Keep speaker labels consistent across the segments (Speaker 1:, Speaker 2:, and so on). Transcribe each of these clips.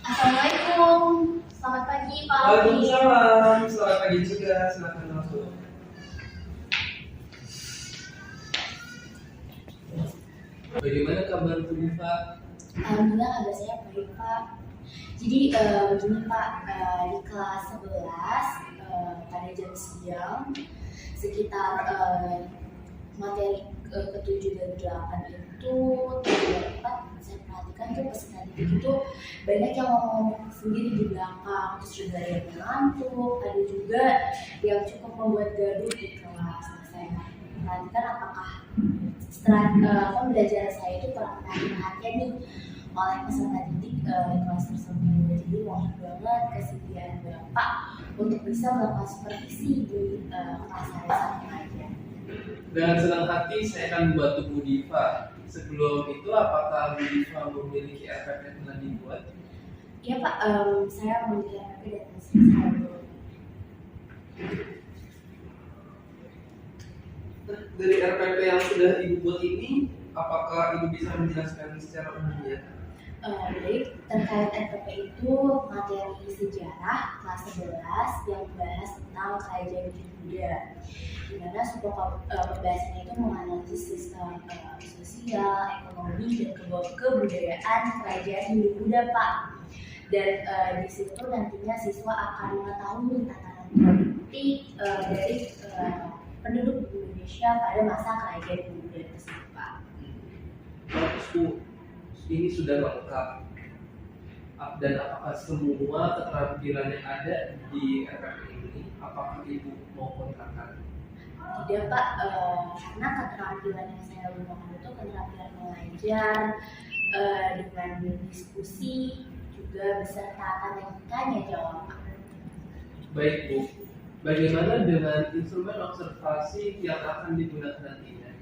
Speaker 1: Assalamualaikum, selamat pagi Pak Alfi.
Speaker 2: Waalaikumsalam, selamat pagi juga, silakan masuk. Bagaimana kabar tubuh Pak?
Speaker 1: Alhamdulillah kabar saya baik Pak. Jadi begini Pak, di kelas 11 pada jam siang sekitar materi ke-7 dan 8 itu terdapat, saya perhatikan tuh peserta didik itu banyak yang ngomong sendiri di belakang, terus juga ada yang ngantuk, ada juga yang cukup membuat gaduh di kelas. Nah, saya perhatikan apakah setelah pembelajaran saya itu kurang perhatian nih oleh peserta didik di kelas tersebut. Jadi mohon banget kesediaan Bapak untuk bisa melakukan supervisi di kelas saya saat mengajar.
Speaker 2: Dengan senang hati saya akan membantu Bu Diva. Sebelum itu, apakah Bu Diva memiliki RPP yang telah dibuat?
Speaker 1: Iya Pak, saya memiliki RPP dan saya belum.
Speaker 2: Dari RPP yang sudah Ibu buat ini, apakah Ibu bisa menjelaskan secara umumnya?
Speaker 1: Jadi terkait RPP itu materi sejarah kelas 11 yang membahas tentang kerajaan Buddha, di mana sebuah pembahasannya itu menganalisis sistem sosial, ekonomi, dan kebudayaan kerajaan Hindu Buddha Pak. Dan di situ nantinya siswa akan mengetahui tatanan politik dari penduduk Indonesia pada masa kerajaan Hindu Buddha tersebut Pak.
Speaker 2: Bagus Bu, ini sudah lengkap. Dan apakah semua keterampilan yang ada di RPP ini, apakah Ibu mau kontrakan?
Speaker 1: Tidak Pak, karena keterampilan yang saya gunakan itu keterampilan mengajar dengan diskusi juga beserta tanya jawab Pak.
Speaker 2: Baik Bu, bagaimana dengan instrumen observasi yang akan digunakan nantinya?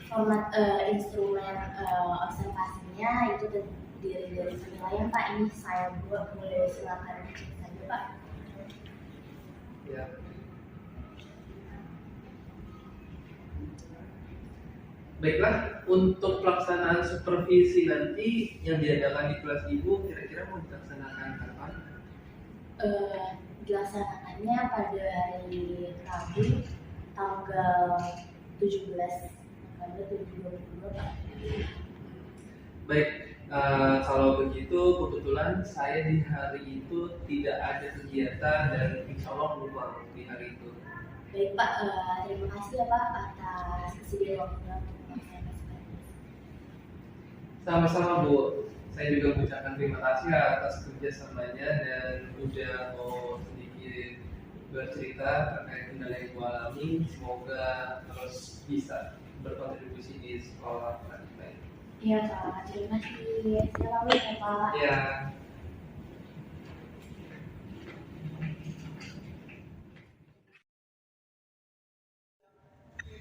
Speaker 1: Format instrumen observasinya itu terdiri dari penilaian Pak. Ini saya buat, boleh silakan cek saja Pak.
Speaker 2: Ya. Baiklah, untuk pelaksanaan supervisi nanti yang diadakan di kelas Ibu, kira-kira mau dilaksanakan kapan?
Speaker 1: Dilaksanakannya pada hari Rabu tanggal 17 November 2022 Pak.
Speaker 2: Baik, kalau begitu kebetulan saya di hari itu tidak ada kegiatan dan insya Allah luang di hari itu.
Speaker 1: Baik Pak, terima kasih ya Pak atas kesediaan waktunya untuk melaksanakan supervisi.
Speaker 2: Sama-sama Bu, saya juga mengucapkan terima kasih atas kerjasamanya dan udah mau sedikit bercerita terkait kendala yang Ibu alami. Semoga terus bisa berkontribusi di sekolah kita.
Speaker 1: Iya Pak, terima kasih. Selamat ya Pak.
Speaker 2: Ya.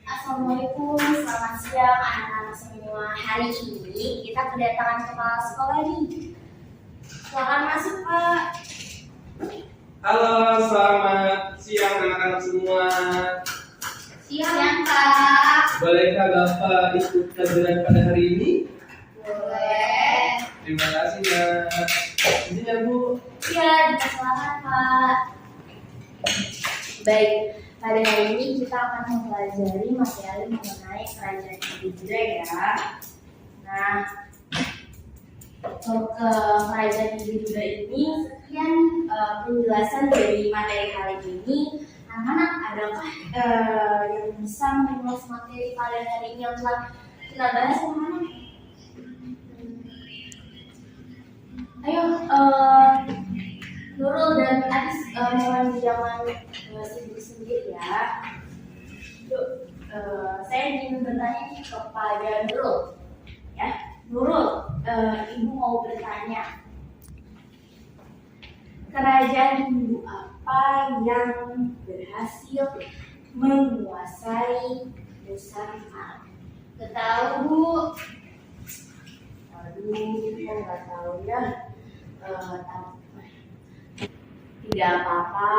Speaker 1: Assalamualaikum, selamat siang anak-anak semua. Hari ini kita kedatangan kepala sekolah nih. Silakan masuk Pak.
Speaker 2: Halo, selamat siang anak-anak semua.
Speaker 1: Siang Pak.
Speaker 2: Bolehkah Bapak ikut pelajaran pada hari ini?
Speaker 1: Boleh.
Speaker 2: Terima kasih Nak. Izin ya Bu.
Speaker 1: Iya, dipersilakan Pak. Baik, pada hari ini kita akan mempelajari materi mengenai kerajaan Buddha ya. Nah, untuk kerajaan Buddha ini sekian penjelasan dari materi kali ini. Anak-anak, adakah yang bisa mengulas materi pada hari ini yang telah kita bahas anak-anak? Ayo, Nurul dan Adis, mohon jangan sibuk sendiri ya. Yuk, saya ingin bertanya nih kepada Nurul. Ya, Nurul, Ibu mau bertanya. Kerajaan Hindu apa yang berhasil menguasai Nusantara? Tahu Bu? Aduh, kita nggak tahu ya. Tidak apa-apa,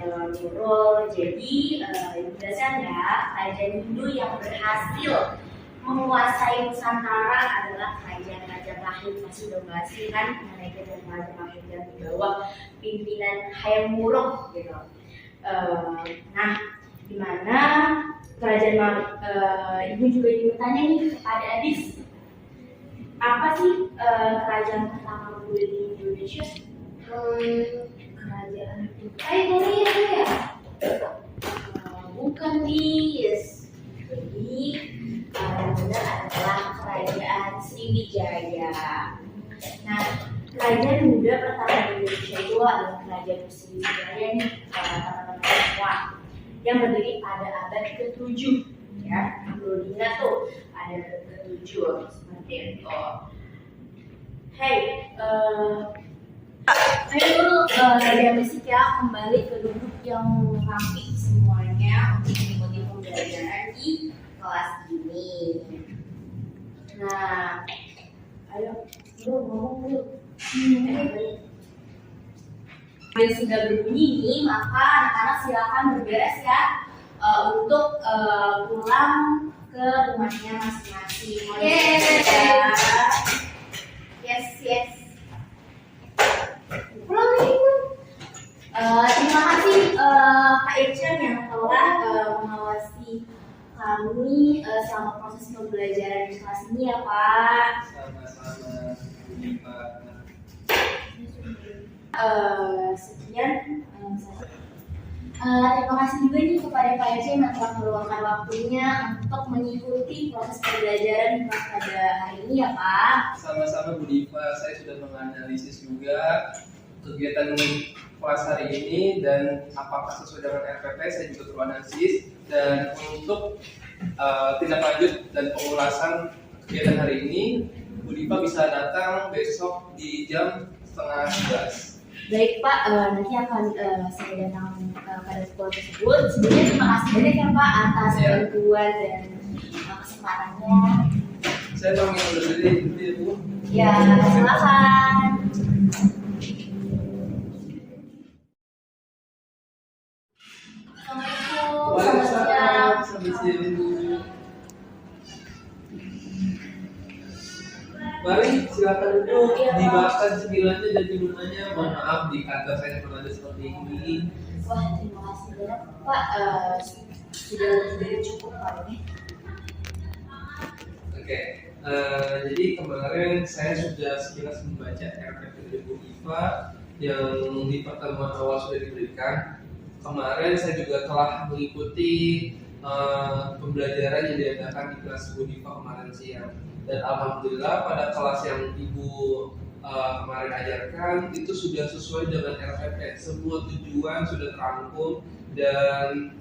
Speaker 1: Nurul. Jadi jelaskan ya, kerajaan Hindu yang berhasil menguasai Nusantara adalah kerajaan Majapahit. Mahir masih udah bahas kan mengenai kerajaan Majapahit yang di bawah pimpinan Hayam Wuruk gitu. Nah, di mana Ibu juga ingin bertanya nih kepada Adis, apa sih kerajaan pertama dulu di Indonesia? Kerajaan itu Korea ya? Bukan Dis. Jadi yang benar adalah kerajaan Sriwijaya. Nah, kerajaan muda pertama di Indonesia itu adalah kerajaan Sriwijaya nih, teman-teman semua, yang berdiri pada abad ke-7 ya. Perlu diingat tuh, ada ke-7 seperti itu. Hey, ayo dulu saja musik ya, kembali ke duduk yang rapi semuanya untuk mengikuti pembelajaran di kelas ini. Nah, ayo dulu ngomong dulu. Sudah berbunyi nih, maka anak-anak silakan berberes ya untuk pulang ke rumahnya masing-masing. Yes. Pulang nih. Terima kasih Pak Irsyad yang telah mengawasi kami selama proses pembelajaran di kelas ini ya Pak.
Speaker 2: Sama-sama, Bu Pak.
Speaker 1: Sekian terima kasih juga nih kepada Pak Irsyad yang telah meluangkan waktunya untuk mengikuti proses pembelajaran pada hari ini ya Pak.
Speaker 2: Sama-sama Bu Diva, saya sudah menganalisis juga kegiatan kelas hari ini dan apakah sesuai dengan RPP. Saya juga beranalisis, dan untuk tindak lanjut dan pengulasan kegiatan hari ini, Bu Diva bisa datang besok di jam 10:30.
Speaker 1: Baik Pak, nanti akan saya datang pada sekolah tersebut. Sebelumnya terima kasih banyak ya Pak atas bantuan dan kesempatannya.
Speaker 2: Saya panggil dulu dulu Bu.
Speaker 1: Ya, silakan. Assalamualaikum.
Speaker 2: Waalaikumsalam. Selamat siang Bu. Mari silakan duduk, dibahaskan cemilannya dan minumannya. Mohon maaf di kantor saya pernah ada seperti ini.
Speaker 1: Wah, terima kasih banyak Pak. Sudah cukup Pak ini.
Speaker 2: Oke, jadi kemarin saya sudah sekilas membaca RPP dari Bu Diva yang di pertemuan awal sudah diberikan. Kemarin saya juga telah mengikuti pembelajaran yang diadakan di kelas Bu Diva kemarin siang. Dan alhamdulillah pada kelas yang Ibu kemarin ajarkan itu sudah sesuai dengan RPP. Semua tujuan sudah terangkum dan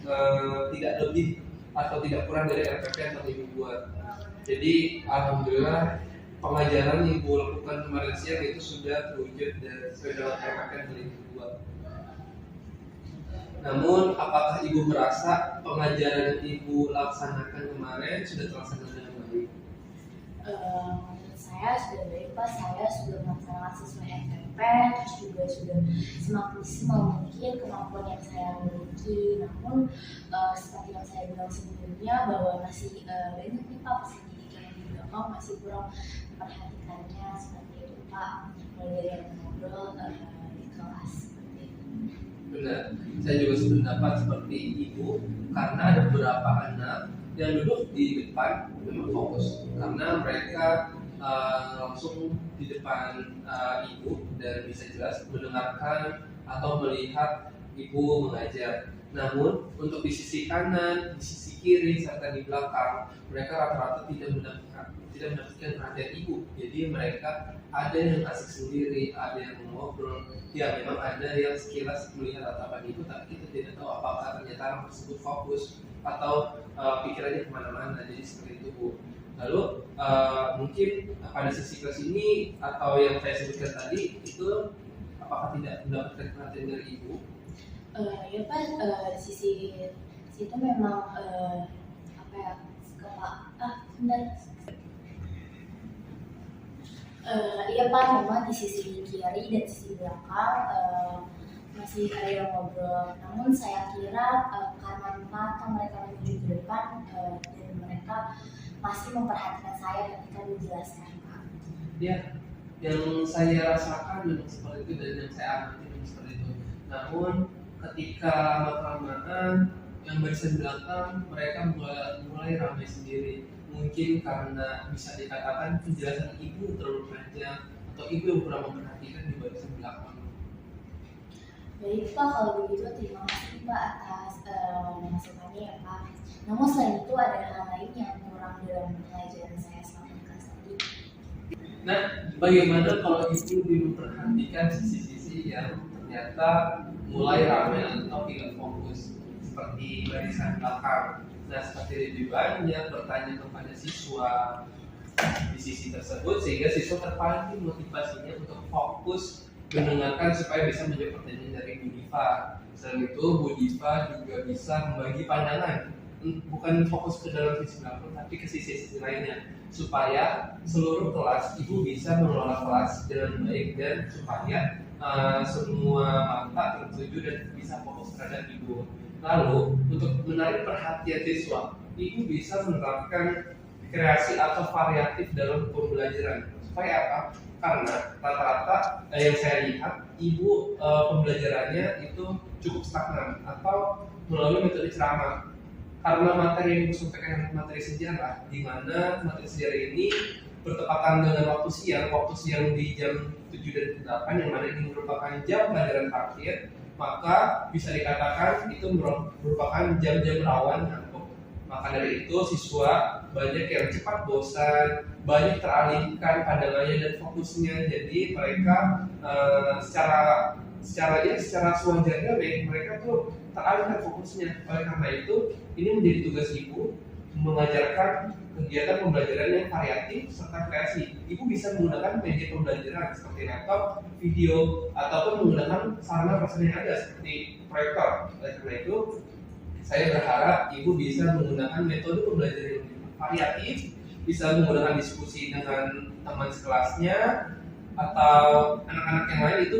Speaker 2: tidak lebih atau tidak kurang dari RPP yang telah Ibu buat. Jadi alhamdulillah pengajaran yang Ibu lakukan kemarin siang itu sudah terwujud dan sesuai dengan RPP yang telah Ibu buat. Namun apakah Ibu merasa pengajaran yang Ibu laksanakan kemarin sudah terlaksana dengan baik?
Speaker 1: Menurut saya sudah baik Pak. Saya sudah melaksanakan sesuai RPP, terus juga sudah semaksimal mungkin kemampuan yang saya miliki. Namun seperti yang saya bilang sebelumnya bahwa masih banyak nih Pak peserta yang di belakang masih kurang memperhatikannya seperti itu Pak. Mulai dari yang ngobrol di kelas seperti itu.
Speaker 2: Benar, saya juga sependapat seperti Ibu karena ada beberapa anak yang duduk di depan memang fokus karena mereka langsung di depan Ibu dan bisa jelas mendengarkan atau melihat Ibu mengajar. Namun untuk di sisi kanan, di sisi kiri serta di belakang mereka rata-rata tidak mendapatkan perhatian Ibu. Jadi mereka ada yang asik sendiri, ada yang mengobrol, ya memang ada yang sekilas melihat tatapan Ibu, tapi kita tidak tahu apakah ternyata orang tersebut fokus atau pikirannya kemana-mana. Jadi seperti itu Bu. Lalu mungkin pada sisi kelas ini atau yang saya sebutkan tadi itu apakah tidak mendapatkan perhatian dari Ibu?
Speaker 1: Ya Pak, di sisi situ memang apa ya, benar. Iya Pak, memang di sisi kiri dan sisi belakang masih ada yang ngobrol. Namun saya kira karena mata mereka menuju ke depan dan mereka masih memperhatikan saya ketika menjelaskan Pak.
Speaker 2: Ya, yang saya rasakan memang seperti itu dan yang saya amati memang seperti itu. Namun ketika kelamaan yang barisan belakang mereka mulai ramai sendiri. Mungkin karena bisa dikatakan penjelasan ibu terlalu panjang atau ibu yang kurang memperhatikan di barisan belakang.
Speaker 1: Baik Pak, kalau begitu terima kasih Pak atas masukannya ya Pak. Namun selain itu ada hal lain yang kurang dalam pelajaran saya selama di kelas tadi.
Speaker 2: Nah, bagaimana kalau ibu memperhatikan sisi-sisi yang ternyata mulai ramai atau tidak fokus seperti barisan belakang? Nah, seperti lebih banyak bertanya kepada siswa di sisi tersebut sehingga siswa terpancing motivasinya untuk fokus mendengarkan supaya bisa menjawab pertanyaan dari Bu Diva. Selain itu, Bu Diva juga bisa membagi pandangan, bukan fokus ke dalam sisi belakang, tapi ke sisi-sisi lainnya, supaya seluruh kelas ibu bisa mengelola kelas dengan baik dan supaya semua mata tertuju dan bisa fokus terhadap ibu. Lalu, untuk menarik perhatian siswa, ibu bisa menerapkan kreasi atau variatif dalam pembelajaran. Supaya apa? Karena rata-rata yang saya lihat, ibu pembelajarannya itu cukup stagnan atau melalui metode ceramah. Karena materi yang ibu sampaikan materi sejarah, di mana materi sejarah ini bertepatan dengan waktu siang di jam 7 dan 8, yang mana ini merupakan jam pelajaran terakhir, maka bisa dikatakan itu merupakan jam-jam rawan ngantuk. Maka dari itu siswa banyak yang cepat bosan, banyak teralihkan pandangannya dan fokusnya. Jadi mereka secara sewajarnya mereka tuh teralihkan fokusnya. Oleh karena itu ini menjadi tugas ibu mengajarkan kegiatan pembelajaran yang variatif serta kreasi. Ibu bisa menggunakan media pembelajaran seperti laptop, video, ataupun menggunakan sarana-prasarana yang ada seperti proyektor. Oleh karena itu, saya berharap ibu bisa menggunakan metode pembelajaran yang variatif, bisa menggunakan diskusi dengan teman sekelasnya, atau anak-anak yang lain itu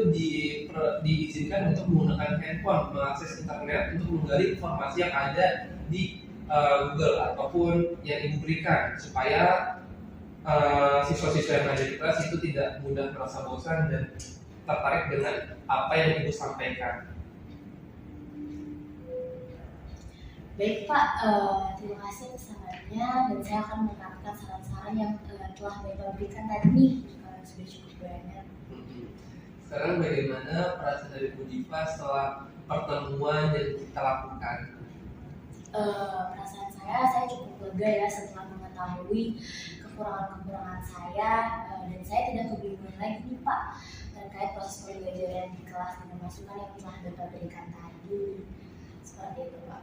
Speaker 2: diizinkan untuk menggunakan handphone, mengakses internet untuk menggali informasi yang ada di Google ataupun yang ibu berikan, supaya siswa-siswa yang ada di kelas itu tidak mudah merasa bosan dan tertarik dengan apa yang ibu sampaikan.
Speaker 1: Baik Pak, terima kasih atas sarannya dan saya akan menerapkan saran-saran yang telah Bapak berikan tadi nih. Sudah cukup banyak.
Speaker 2: Sekarang bagaimana perasaan dari Bu Diva setelah pertemuan yang kita lakukan?
Speaker 1: Perasaan saya cukup lega ya setelah mengetahui kekurangan-kekurangan saya dan saya tidak kebingungan lagi nih Pak terkait proses pembelajaran di kelas dengan masukan yang telah Bapak berikan tadi. Seperti itu Pak.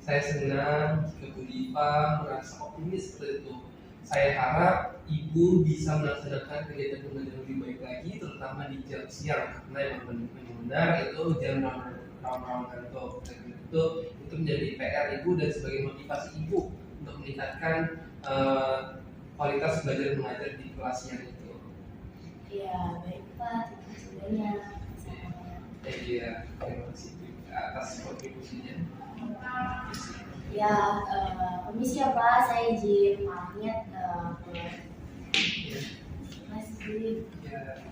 Speaker 2: Saya senang jika Bu Diva merasa optimis seperti itu. Saya harap ibu bisa melaksanakan kegiatan pembelajaran lebih baik lagi, terutama di jam siang, karena yang benar itu jam rawan kantor. Itu menjadi PR ibu dan sebagai motivasi ibu untuk meningkatkan kualitas belajar mengajar di kelasnya itu.
Speaker 1: Iya, baik Pak, terima kasih banyak.
Speaker 2: Iya, terima kasih atas kontribusinya.
Speaker 1: Ya, permisi ya Pak, saya izin pamit. Terima kasih.
Speaker 2: Ya.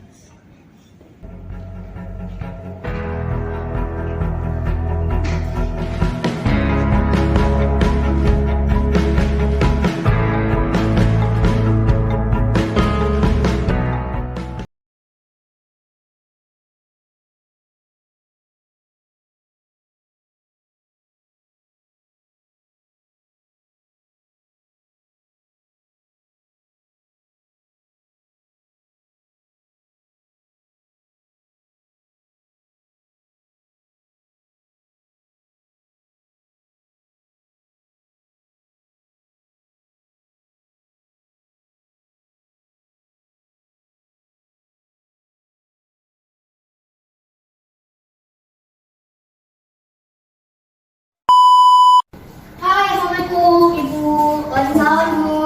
Speaker 1: Hai, Assalamualaikum Ibu. Waalaikumsalam Bu.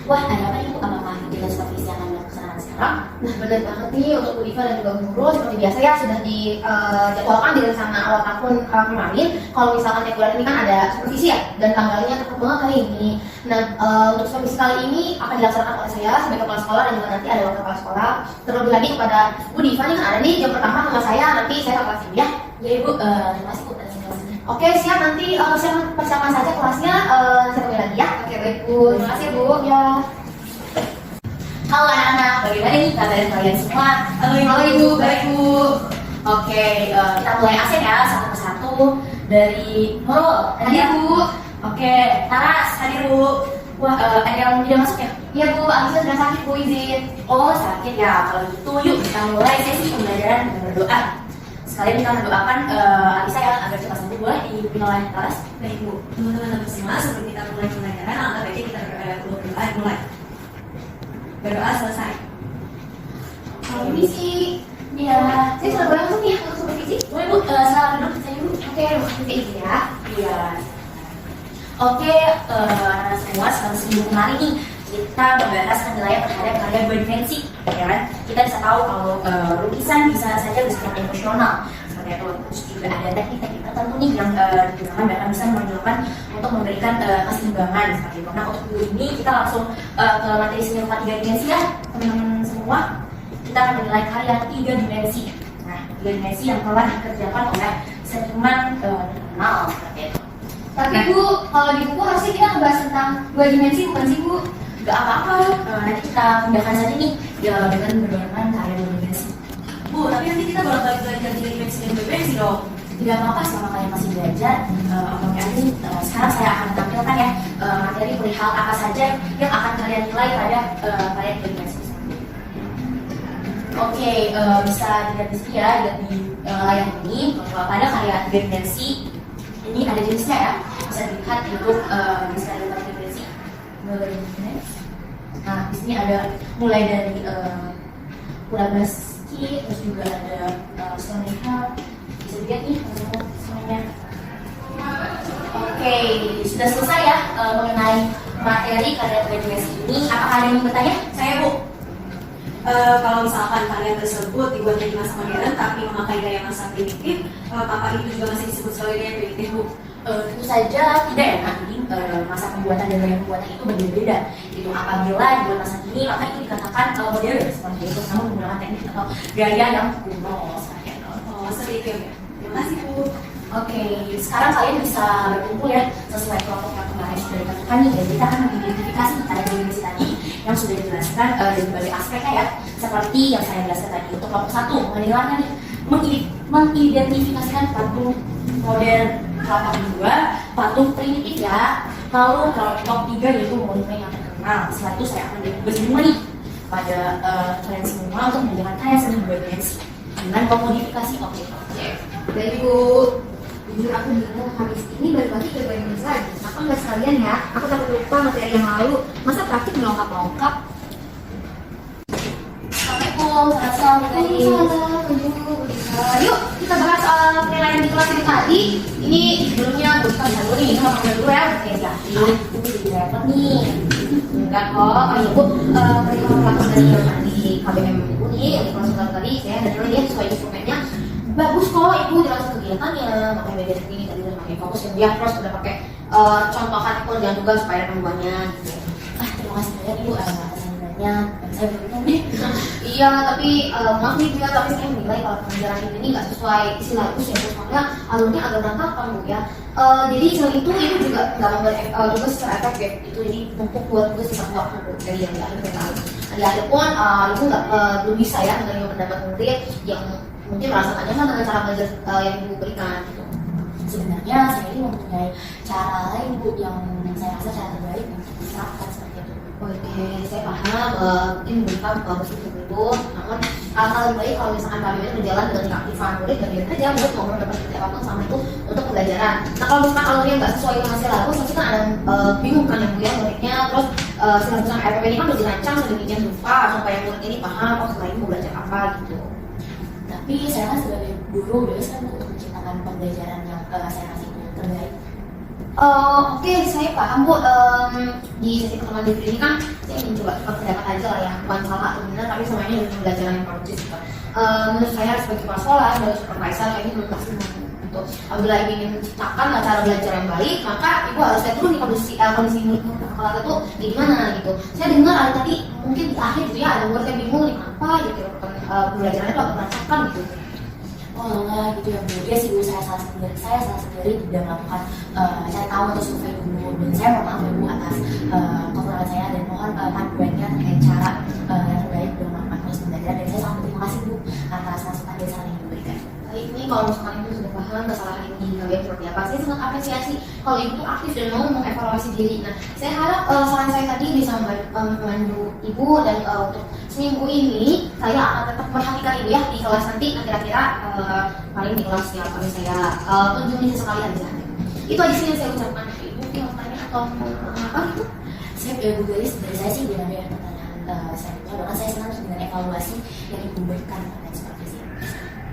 Speaker 1: Wah, ada apa Ibu? Apakah kita supervisi akan melaksanakan sekarang?
Speaker 3: Nah, benar banget nih untuk Bu Diva dan juga Bu Nurul, seperti biasa ya sudah dijadwalkan di rencana awal tahun kemarin. Kalau misalkan tiap bulan ini kan ada supervisi ya, dan tanggalnya tepat banget kali ini. Nah, untuk semester kali ini akan dilaksanakan oleh saya sebagai kepala sekolah dan juga nanti ada wakil kepala sekolah. Terlebih lagi kepada Bu Diva nih kan ada nih jam pertama sama saya, nanti saya ke kelas ini ya.
Speaker 1: Ya Ibu, terima kasih Bu atas informasinya.
Speaker 3: Oke, siap, nanti persiapan saja kelasnya, saya kembali lagi ya. Oke, baik Bu, terima kasih Bu. Ya.
Speaker 1: Halo anak-anak, bagaimana nih kabar kalian semua?
Speaker 3: Halo Ibu, baik Bu.
Speaker 1: Oke, kita mulai absen ya satu persatu dari Nurul.
Speaker 3: Hadir Bu.
Speaker 1: Oke, Taras hadir Bu. Wah, ada yang tidak masuk ya?
Speaker 3: Iya Bu, Alisa sudah sakit Bu, izin.
Speaker 1: Oh sakit ya, kalau gitu yuk kita mulai sesi pembelajaran dengan berdoa. Sekalian kita mendoakan Alisa ya agar cepat sembuh. Boleh dipimpin oleh Taras?
Speaker 4: Baik Bu, teman-teman semua sebelum kita mulai pembelajaran, alangkah baiknya kita berdoa mulai. Berdoa selesai.
Speaker 3: Kalau ini sih,
Speaker 1: Iya.
Speaker 3: saya sudah boleh masuk nih ya, untuk supervisi.
Speaker 1: Boleh Bu, selamat duduk saya dulu.
Speaker 3: Oke, masuk ke izin ya.
Speaker 1: Iya. Oke, anak semua selama seminggu kemarin nih kita membahas penilaian terhadap karya berdimensi, ya kan? Kita bisa tahu kalau lukisan bisa saja bersifat emosional, seperti itu. Terus juga ada teknik-teknik tertentu nih yang digunakan bahkan bisa menunjukkan untuk memberikan keseimbangan seperti itu. Nah untuk minggu ini kita langsung ke materi seni rupa 3 dimensi ya, teman-teman semua. Kita akan menilai karya 3 dimensi. Nah 3 dimensi yang telah dikerjakan oleh seniman terkenal seperti itu.
Speaker 3: Tapi Bu, kalau di buku harusnya kita ngebahas tentang 2 dimensi, bukan sih Bu?
Speaker 1: Gak apa-apa, nanti kita mudahkan saja nih ya, dengan menggunakan karya 2 dimensi.
Speaker 4: Bu, tapi nanti kita bolak-balik belajar 3 dimensi dan dimensi dong.
Speaker 1: Tidak apa-apa selama kalian masih belajar. Oke, sekarang saya akan tampilkan ya materi perihal apa saja yang akan kalian nilai pada karya 3 dimensi. Oke, bisa dilihat di sini ya, dilihat di layar ini bahwa pada karya 3 dimensi ini ada jenisnya ya, bisa dilihat untuk jenis karya 3 dimensi. Nah, di sini ada mulai dari Kurabaski, terus juga ada Soneha. Bisa dilihat nih teman-teman semuanya. Oke, sudah selesai ya mengenai materi karya 3 dimensi ini. Apakah ada yang ingin bertanya?
Speaker 4: Saya Bu, kalau misalkan karya tersebut dibuat dari masa modern tapi memakai gaya masa primitif, apakah itu juga masih disebut sebagai gaya primitif Bu?
Speaker 1: Tentu saja tidak ya, jadi masa pembuatan dan gaya pembuatan itu berbeda. Itu apabila dibuat masa kini maka itu dikatakan modern seperti itu, namun menggunakan teknik atau gaya yang kuno seperti itu.
Speaker 4: Oh, seperti itu ya. Terima kasih Bu.
Speaker 1: Oke, sekarang kalian bisa berkumpul ya sesuai kelompok yang kemarin sudah ditentukan nih, dan kita akan mengidentifikasi pada dimensi tadi yang sudah dijelaskan dari berbagai aspeknya ya, seperti yang saya jelaskan tadi. Untuk kelompok 1 menilainya nih mengidentifikasikan patung modern, kelompok 2 patung primitif ya, lalu kelompok 3 yaitu monumen yang terkenal. Setelah itu saya akan bagi semua nih pada kalian semua untuk menjalankan karya seni 2 dimensi dengan memodifikasi objek-objek.
Speaker 3: Baik Bu, jujur aku bingung habis ini balik lagi ke 2 dimensi lagi. Apa nggak sekalian ya? Aku takut lupa materi yang lalu. Masa praktik melengkap-lengkap?
Speaker 1: Assalamualaikum, assalamualaikum.
Speaker 3: Yuk kita bahas soal penilaian di kelas ini tadi. Ini sebelumnya kita bisa dulu nih, sama dulu ya. Oke ya.
Speaker 1: Ini jadi repot nih.
Speaker 3: Enggak kok. Oh iya Bu, perhitungan kelas dari yang di KBM Ibu nih, yang di kelas tadi saya ada dulu ya sesuai instrumennya. Bagus kok Ibu jelaskan kegiatannya, pakai media segini tadi udah pakai fokus yang dia terus udah pakai contohan pekerjaan tugas supaya ada perubahannya gitu.
Speaker 1: Terima kasih banyak Ibu atas sarannya. Saya beruntung deh.
Speaker 3: Iya, tapi maaf nih Bu ya, tapi saya menilai kalau pembelajaran ini nggak sesuai silabus ya Bu, soalnya alurnya agak berantakan Bu ya. Jadi selain itu juga nggak membuat tugas secara efektif itu, jadi numpuk buat tugas sisa waktu Bu dari yang di akhir PKL. Di akhir pun itu nggak belum bisa ya menerima pendapat murid yang mungkin merasa nggak nyaman dengan cara belajar yang Ibu berikan gitu.
Speaker 1: Sebenarnya saya ini mempunyai cara lain Bu yang saya rasa cara terbaik untuk diterapkan seperti itu.
Speaker 3: Oke, saya paham. Mungkin memberikan bagus untuk Ibu, namun hal lebih baik kalau misalkan KBM berjalan dengan keaktifan murid dan biar aja murid mau mendapat seperti apapun sama itu untuk pembelajaran. Nah kalau misalkan alurnya nggak sesuai dengan hasil lalu, pasti kan ada bingung kan yang Bu ya muridnya. Terus silabus RPP ini kan harus dirancang sedemikian rupa supaya murid ini paham oh setelah ini mau belajar apa gitu.
Speaker 1: Tapi saya kan sebagai guru biasa untuk menciptakan pembelajaran yang saya kasih itu terbaik.
Speaker 3: Oke, saya paham Bu. Di sesi pertemuan di ini kan saya ingin coba pendapat aja lah ya, bukan salah atau benar, tapi semuanya dengan pembelajaran yang produktif. Menurut saya sebagai kepala sekolah, sebagai supervisor, ini belum maksimal. gitu. Apabila ingin menciptakan cara belajar yang baik, maka ibu harus lihat dulu nih kondisi murid kepala itu gimana gitu. Saya dengar ada tadi mungkin di akhir gitu ya, ada murid yang bingung nih kenapa gitu pembelajarannya itu agak berantakan gitu.
Speaker 1: Oh enggak gitu ya Bu, dia sih Bu, saya salah sendiri tidak melakukan cari tahu atau survei dulu, dan saya mohon maaf ya Bu atas kekurangan saya, dan mohon panduannya terkait cara yang terbaik dalam melakukan proses pembelajaran, dan saya sangat berterima kasih Bu atas masukan dan saran yang diberikan.
Speaker 3: Baik, ini kalau misalkan ibu sudah paham kesalahan ibu di kalian seperti apa, saya sangat apresiasi kalau ibu aktif dan mau mengevaluasi diri. Nah, saya harap saran saya tadi bisa membantu ibu, dan untuk seminggu ini saya akan tetap memperhatikan ibu ya di kelas nanti. Nah, kira-kira paling di kelas yang kami saya kunjungi sesekali aja. Itu aja sih yang saya ucapkan. Ibu mungkin mau tanya atau mau apa gitu?
Speaker 1: Saya Bu Galis, dari saya sih tidak ada pertanyaan selanjutnya, bahkan saya senang dengan evaluasi yang Ibu berikan terkait supervisi.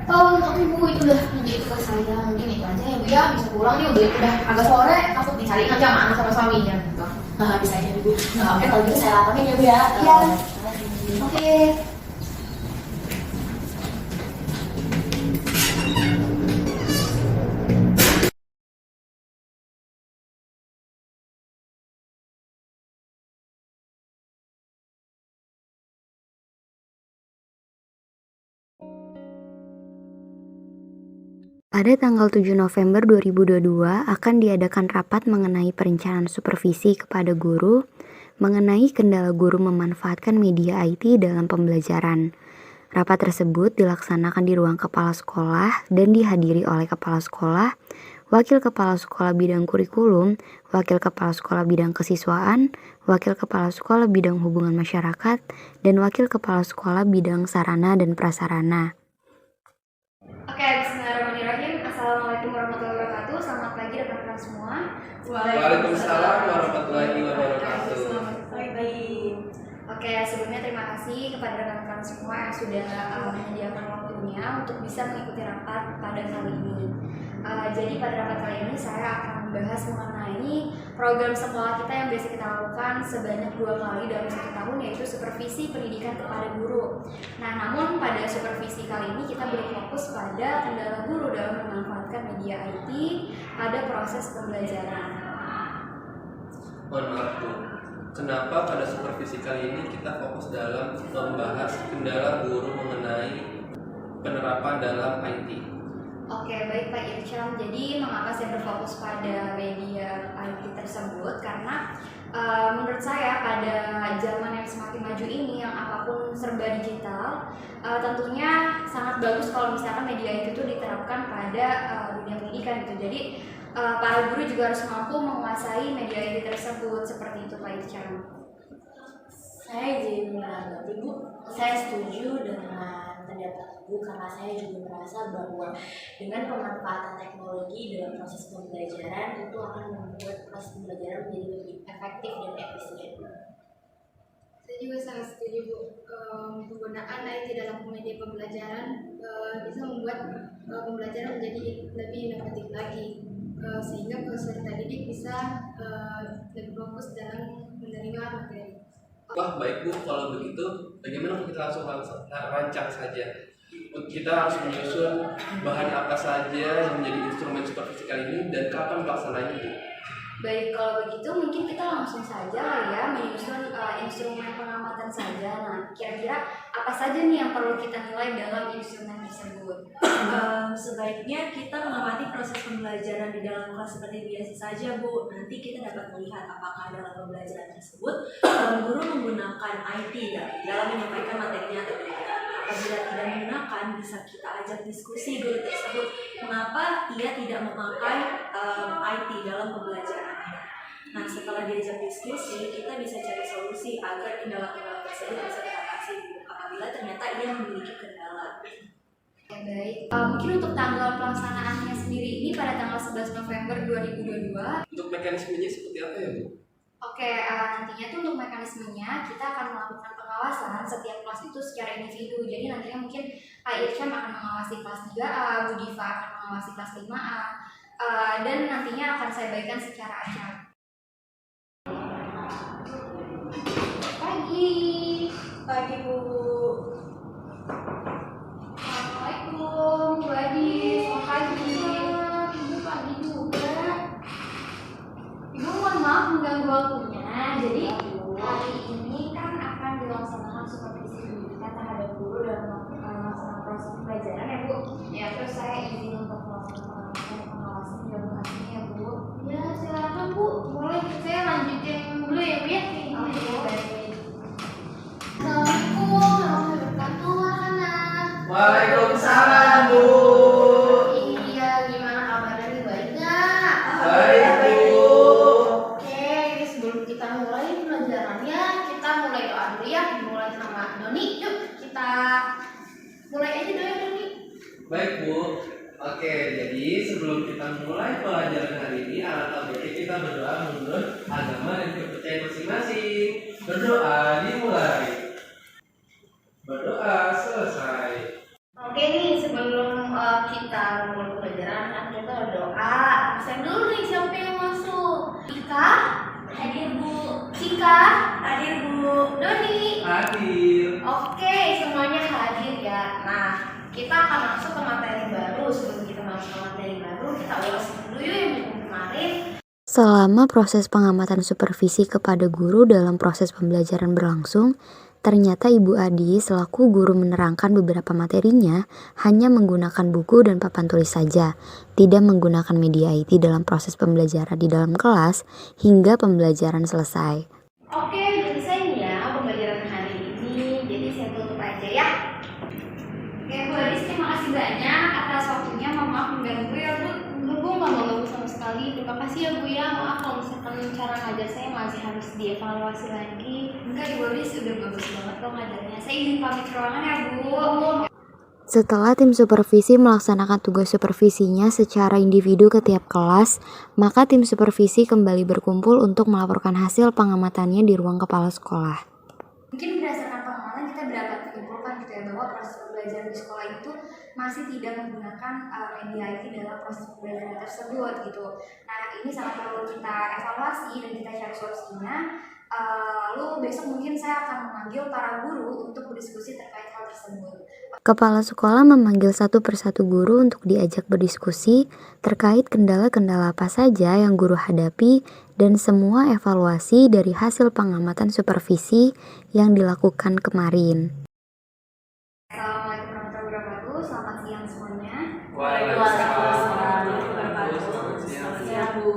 Speaker 3: Untuk ibu itu udah menjadi tugas saya, mungkin itu aja ya Bu ya, bisa pulang nih, udah agak sore, takut dicari nanti sama anak sama suaminya gitu.
Speaker 1: Bisa aja Bu. Oke, kalau gitu saya laporin ya Bu ya.
Speaker 3: Iya.
Speaker 1: Terima kasih.
Speaker 3: Oke.
Speaker 5: Pada tanggal 7 November 2022 akan diadakan rapat mengenai perencanaan supervisi kepada guru mengenai kendala guru memanfaatkan media IT dalam pembelajaran. Rapat tersebut dilaksanakan di ruang kepala sekolah dan dihadiri oleh kepala sekolah, wakil kepala sekolah bidang kurikulum, wakil kepala sekolah bidang kesiswaan, wakil kepala sekolah bidang hubungan masyarakat, dan wakil kepala sekolah bidang sarana dan prasarana.
Speaker 3: Oke, bismillahirrahmanirrahim. Assalamualaikum warahmatullahi wabarakatuh. Selamat pagi rekan-rekan semua.
Speaker 2: Waalaikumsalam warahmatullahi wabarakatuh.
Speaker 4: Baik.
Speaker 3: Oke, sebelumnya terima kasih kepada rekan-rekan semua yang sudah menyediakan waktunya untuk bisa mengikuti rapat pada kali ini. Jadi pada rapat kali ini saya akan membahas mengenai program sekolah kita yang biasa kita lakukan sebanyak 2 kali dalam 1 tahun, yaitu supervisi pendidikan kepada guru. Nah, namun pada supervisi kali ini kita berfokus pada kendala guru dalam memanfaatkan media IT pada proses pembelajaran.
Speaker 2: Mohon maaf Bu, kenapa pada supervisi kali ini kita fokus dalam membahas kendala guru mengenai penerapan dalam IT?
Speaker 3: Oke, baik Pak Irsyam. Jadi mengapa saya berfokus pada media IT tersebut? Karena menurut saya pada zaman yang semakin maju ini, yang apapun serba digital, tentunya sangat bagus kalau misalkan media IT itu diterapkan pada dunia pendidikan gitu. Jadi para guru juga harus mampu menguasai media IT tersebut, seperti itu Pak Irsyam.
Speaker 1: Saya jadi menanggapi Bu, saya setuju dengan pendapat Ibu, karena saya juga merasa bahwa dengan pemanfaatan teknologi dalam proses pembelajaran itu akan membuat proses pembelajaran menjadi lebih efektif dan efisien.
Speaker 6: Saya juga sangat setuju Bu. Penggunaan IT dalam media pembelajaran bisa membuat pembelajaran menjadi lebih inovatif lagi, sehingga peserta didik bisa lebih fokus dalam menerima materi.
Speaker 2: Wah, baik Bu, kalau begitu bagaimana kita langsung rancang saja? Kita harus menyusun bahan apa saja yang menjadi instrumen supervisi kali ini dan kapan pelaksananya Bu?
Speaker 3: Baik, kalau begitu mungkin kita langsung saja lah ya menyusun instrumen pengamatan saja. Nah, kira-kira apa saja nih yang perlu kita nilai dalam instrumen tersebut?
Speaker 4: Sebaiknya kita mengamati proses pembelajaran di dalam kelas seperti biasa saja Bu. Nanti kita dapat melihat apakah dalam pembelajaran tersebut guru menggunakan IT dalam menyampaikan materinya atau tidak. Apabila tidak menggunakan, bisa kita ajak diskusi guru tersebut mengapa ia tidak memakai IT dalam pembelajarannya. Nah, setelah diajak diskusi, kita bisa cari solusi agar kendala-kendala tersebut bisa teratasi apabila ternyata ia memiliki kendala.
Speaker 3: Oke, baik. Mungkin untuk tanggal pelaksanaannya sendiri ini pada tanggal 11 November 2022.
Speaker 2: Untuk mekanismenya seperti apa ya Bu?
Speaker 3: Oke, nantinya tuh untuk mekanismenya kita akan melakukan pengawasan setiap kelas itu secara individu. Jadi nantinya mungkin Pak Irsyam akan mengawasi kelas 3A, Bu Diva akan mengawasi kelas 5A, dan nantinya akan saya bagikan secara acak.
Speaker 4: Pagi Bu.
Speaker 3: Assalamualaikum Bu Adi, selamat pagi. supervisi pendidikan terhadap guru dalam melaksanakan proses pembelajaran ya Bu. Ya, terus saya izin untuk melakukan pengawasan dan edukasinya ya Bu.
Speaker 6: Ya, silakan Bu. Boleh saya lanjutin dulu ya Bu ya.
Speaker 3: Oke, baik.
Speaker 6: Assalamualaikum warahmatullahi wabarakatuh, anak-anak.
Speaker 2: Waalaikumsalam, Bu.
Speaker 3: Iya, gimana kabarnya nih, baik nggak?
Speaker 2: Baik, Bu.
Speaker 3: Oke, ini sebelum kita mulai pelajarannya, kita mulai doa dulu ya. Dimulai sama Doni. Yuk, kita mulai aja doa Doni.
Speaker 2: Baik, Bu. Oke, jadi sebelum kita mulai pelajaran hari ini, alangkah baiknya kita berdoa menurut agama dan kepercayaan masing-masing. Berdoa dimulai. Berdoa selesai.
Speaker 3: Oke nih, sebelum kita mulai pelajaran, kan kita berdoa. Saya dulu nih siapa yang masuk? Ika, hadir Bu. Cika, hadir Bu. Doni,
Speaker 2: Hadir.
Speaker 3: oke, semuanya hadir ya. Nah, kita akan masuk ke materi baru. Sebelum kita masuk ke materi baru, kita ulas dulu yuk yang minggu kemarin.
Speaker 5: Selama proses pengamatan supervisi kepada guru dalam proses pembelajaran berlangsung, ternyata Ibu Adi selaku guru menerangkan beberapa materinya hanya menggunakan buku dan papan tulis saja, tidak menggunakan media IT dalam proses pembelajaran di dalam kelas hingga pembelajaran selesai.
Speaker 3: Oke, jadi saya nih ya pembelajaran hari ini. Jadi saya tutup aja ya. Oke, Bu Adis, terima kasih banyak atas waktunya. Mohon maaf mengganggu ya Bu.
Speaker 6: Enggak Bu, nggak mengganggu sama sekali. Terima kasih ya Bu ya. Maaf kalau misalkan cara ngajar saya masih harus dievaluasi lagi.
Speaker 4: Enggak, Ibu Adis udah bagus banget kok ngajarnya. Saya izin pamit ke ruangan ya Bu.
Speaker 5: Setelah tim supervisi melaksanakan tugas supervisinya secara individu ke tiap kelas, maka tim supervisi kembali berkumpul untuk melaporkan hasil pengamatannya di ruang kepala sekolah.
Speaker 3: Mungkin berdasarkan pengamatan kita dapat menyimpulkan gitu ya bahwa proses pembelajaran di sekolah itu masih tidak menggunakan media IT dalam proses pembelajaran tersebut gitu. Nah, ini sangat perlu kita evaluasi dan kita cari solusinya. Lalu besok mungkin saya akan memanggil para guru untuk berdiskusi terkait hal tersebut.
Speaker 5: Kepala sekolah memanggil satu persatu guru untuk diajak berdiskusi terkait kendala-kendala apa saja yang guru hadapi dan semua evaluasi dari hasil pengamatan supervisi yang dilakukan kemarin.
Speaker 3: Assalamualaikum warahmatullahi wabarakatuh. Selamat siang semuanya.
Speaker 2: Waalaikumsalam.
Speaker 4: Selamat siang, Bu.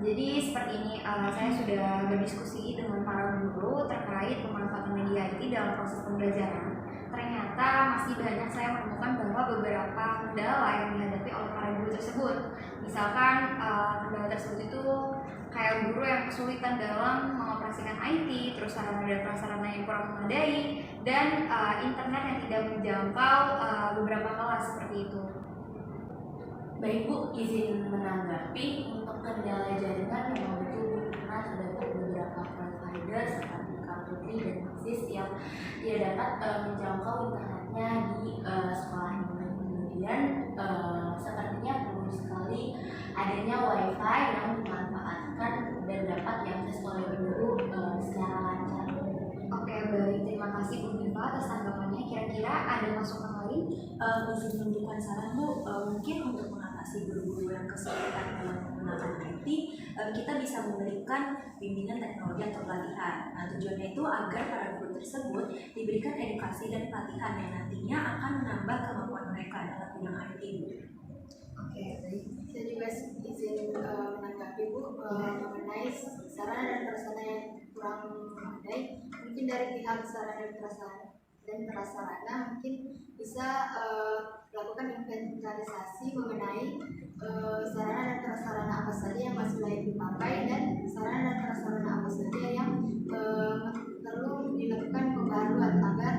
Speaker 3: Jadi seperti ini, saya sudah berdiskusi dengan para guru terkait pemanfaatan media IT dalam proses pembelajaran. Ternyata masih banyak saya menemukan bahwa beberapa kendala yang dihadapi oleh para guru tersebut. Misalkan kendala tersebut itu kayak guru yang kesulitan dalam mengoperasikan IT, terus sarana dan prasarana yang kurang memadai, dan internet yang tidak menjangkau beberapa kelas seperti itu.
Speaker 1: Baik Bu, izin menanggapi untuk kendala jaringan memang betul karena terdapat beberapa provider seperti Kartu Tri dan Maxis yang tidak dapat menjangkau internetnya di sekolah ini. Kemudian sepertinya perlu sekali adanya WiFi yang dimanfaatkan dan dapat diakses oleh guru secara lancar.
Speaker 3: Oke, baik. Terima kasih Bu Diva atas tanggapannya. Kira-kira ada masukan lain?
Speaker 4: Izin memberikan saran Bu, mungkin untuk mengatasi guru-guru yang kesulitan dalam menggunakan IT, kita bisa memberikan bimbingan teknologi atau pelatihan. Nah, tujuannya itu agar para guru tersebut diberikan edukasi dan pelatihan yang nantinya akan menambah kemampuan mereka dalam bidang IT, Bu.
Speaker 6: Oke, baik. Saya juga izin menanggapi Bu mengenai sarana dan prasarana yang kurang memadai. Mungkin dari pihak sarana dan prasarana mungkin bisa melakukan inventarisasi mengenai sarana dan prasarana apa saja yang masih layak dipakai dan sarana dan prasarana apa saja yang perlu dilakukan pembaruan agar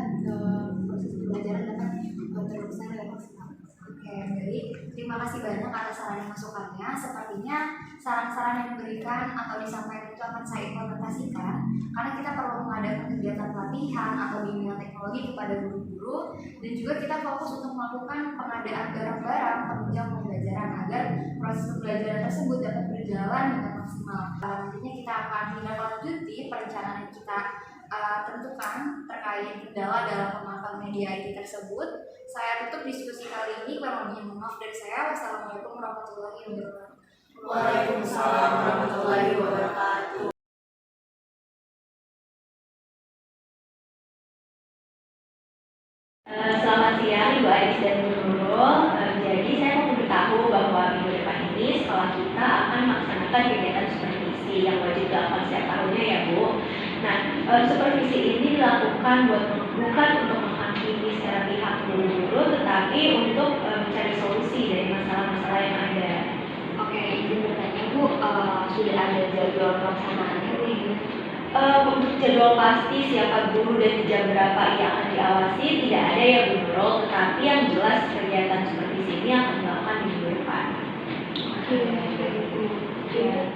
Speaker 6: proses pembelajaran dapat terlaksana dengan maksimal.
Speaker 3: Oke, baik. Terima kasih banyak atas saran dan masukannya. Sepertinya saran-saran yang diberikan atau disampaikan itu akan saya implementasikan karena kita perlu mengadakan kegiatan pelatihan atau bimbingan teknologi kepada guru-guru dan juga kita fokus untuk melakukan pengadaan barang-barang penunjang pembelajaran agar proses pembelajaran tersebut dapat berjalan dengan maksimal. Nantinya kita akan menindaklanjuti perencanaan yang kita tentukan terkait kendala dalam pemanfaatan media IT tersebut. Saya tutup diskusi kali ini. Kurang lebihnya mohon maaf dari saya. Wassalamualaikum warahmatullahi wabarakatuh.
Speaker 1: Waalaikumsalam warahmatullahi wabarakatuh.
Speaker 4: siang Ibu Adis dan Bu Nurul. Jadi saya mau memberitahu bahwa minggu depan ini sekolah kita akan melaksanakan kegiatan supervisi yang wajib dilakukan setiap tahunnya ya Bu. Nah, supervisi ini dilakukan bukan untuk menghakimi secara pihak guru, tetapi untuk mencari solusi dari masalah-masalah yang ada.
Speaker 3: Oke, izin bertanya Bu, sudah ada jadwal pelaksanaannya Bu?
Speaker 4: Untuk jadwal pasti siapa guru dan jam berapa yang akan diawasi tidak ada ya Bu Nurul, tetapi yang jelas kegiatan supervisi ini akan dilakukan di minggu depan.
Speaker 3: Oke,
Speaker 4: Ya.